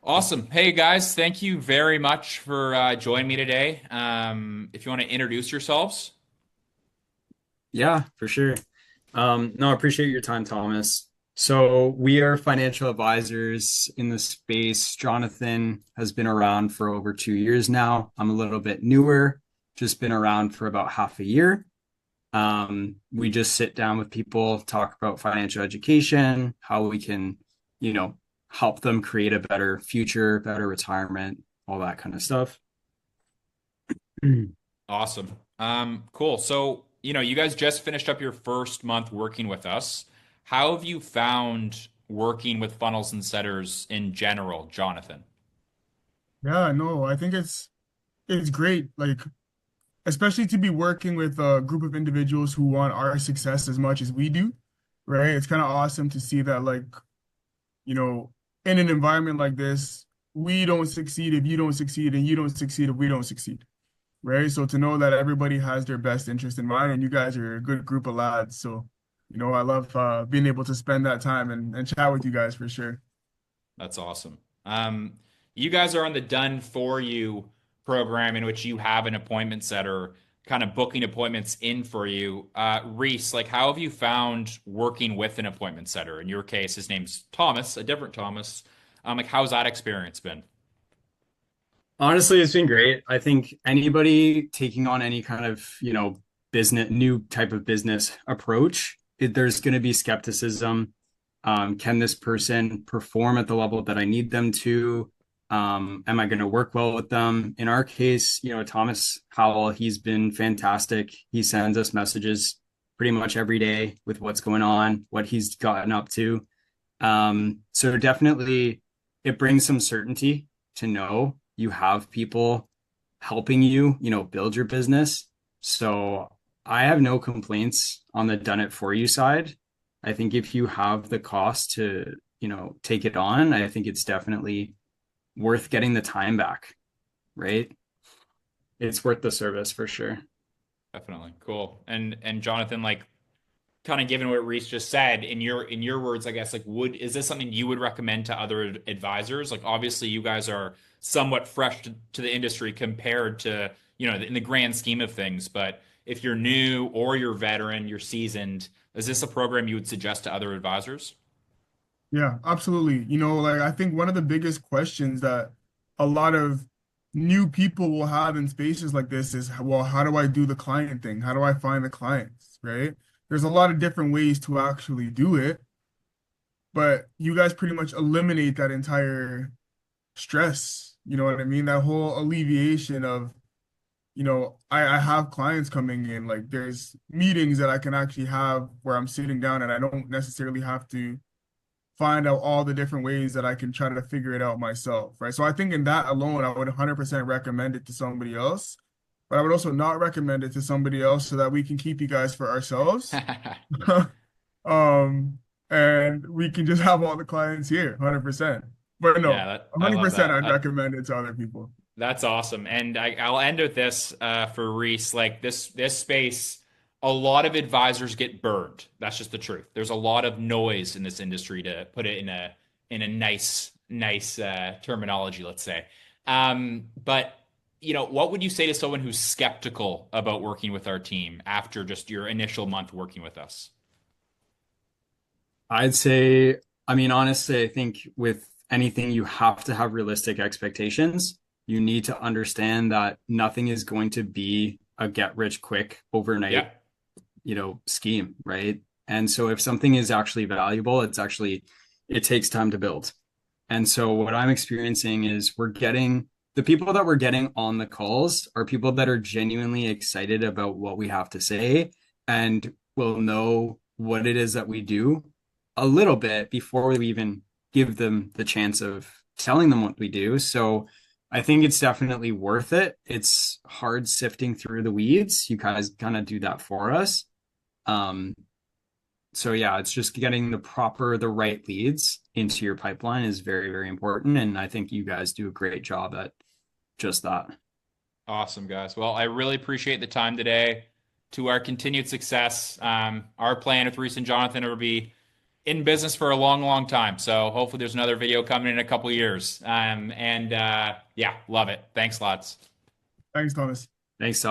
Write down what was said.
Awesome. Hey guys, thank you very much for joining me today. If you want to introduce yourselves. Yeah, for sure. No, I appreciate your time, Thomas. So we are financial advisors in the space. Jonathan has been around for over 2 years now. I'm a little bit newer, just been around for about half a year. We just sit down with people, talk about financial education, how we can, you know, help them create a better future, better retirement, all that kind of stuff. Awesome. Cool. So, you guys just finished up your first month working with us. How have you found working with funnels and setters in general, Jonathan? Yeah, no, I think it's great. Like, especially to be working with a group of individuals who want our success as much as we do, right? It's kind of awesome to see that, like, you know, in an environment like this, we don't succeed if you don't succeed, and you don't succeed if we don't succeed, right? So to know that everybody has their best interest in mind, and you guys are a good group of lads. So, I love being able to spend that time and chat with you guys for sure. That's awesome. You guys are on the Done For You program in which you have an appointment setter kind of booking appointments in for you. Reese, like how have you found working with an appointment setter? In your case, his name's Thomas, a different Thomas. Like how's that experience been? Honestly, it's been great. I think anybody taking on any kind of, business, new type of business approach, there's going to be skepticism. Can this person perform at the level that I need them to? Am I going to work well with them? In our case, Thomas Howell, he's been fantastic. He sends us messages pretty much every day with what's going on, what he's gotten up to. So definitely it brings some certainty to know you have people helping you, build your business. So I have no complaints on the done it for you side. I think if you have the cost to, take it on, I think it's definitely worth getting the time back, right? It's worth the service for sure. Definitely. Cool. And Jonathan, like kind of given what Reese just said, in your words, I guess, like would is this something you would recommend to other advisors? Like obviously you guys are somewhat fresh to the industry compared to, in the grand scheme of things, but if you're new or you're veteran, you're seasoned, is this a program you would suggest to other advisors? Yeah, absolutely. Like I think one of the biggest questions that a lot of new people will have in spaces like this is, well, how do I do the client thing? How do I find the clients, right? There's a lot of different ways to actually do it, but you guys pretty much eliminate that entire stress. You know what I mean? That whole alleviation of, I have clients coming in, like there's meetings that I can actually have where I'm sitting down and I don't necessarily have to find out all the different ways that I can try to figure it out myself, right? So I think in that alone, I would 100% recommend it to somebody else, but I would also not recommend it to somebody else so that we can keep you guys for ourselves. Um, and we can just have all the clients here, 100%. But Yeah, no, I love 100% that. I'd recommend it to other people. That's awesome. And I'll end with this for Reese. Like this space, a lot of advisors get burned. That's just the truth. There's a lot of noise in this industry, to put it in a nice terminology, let's say. But what would you say to someone who's skeptical about working with our team after just your initial month working with us? I'd say, I mean, honestly, I think with anything, you have to have realistic expectations. You need to understand that nothing is going to be a get rich quick overnight, Yeah. scheme, right? And so if something is actually valuable, it takes time to build. And so what I'm experiencing is the people that we're getting on the calls are people that are genuinely excited about what we have to say and will know what it is that we do a little bit before we even give them the chance of telling them what we do. So I think it's definitely worth it. It's hard sifting through the weeds. You guys kind of do that for us. Um, so yeah, it's just getting the right leads into your pipeline is very, very important. And I think you guys do a great job at just that. Awesome, guys. Well, I really appreciate the time today. To our continued success, our plan with Reese and Jonathan will be in business for a long, long time. So hopefully there's another video coming in a couple years. Yeah, love it. Thanks lots. Thanks, Thomas. Thanks, Tom.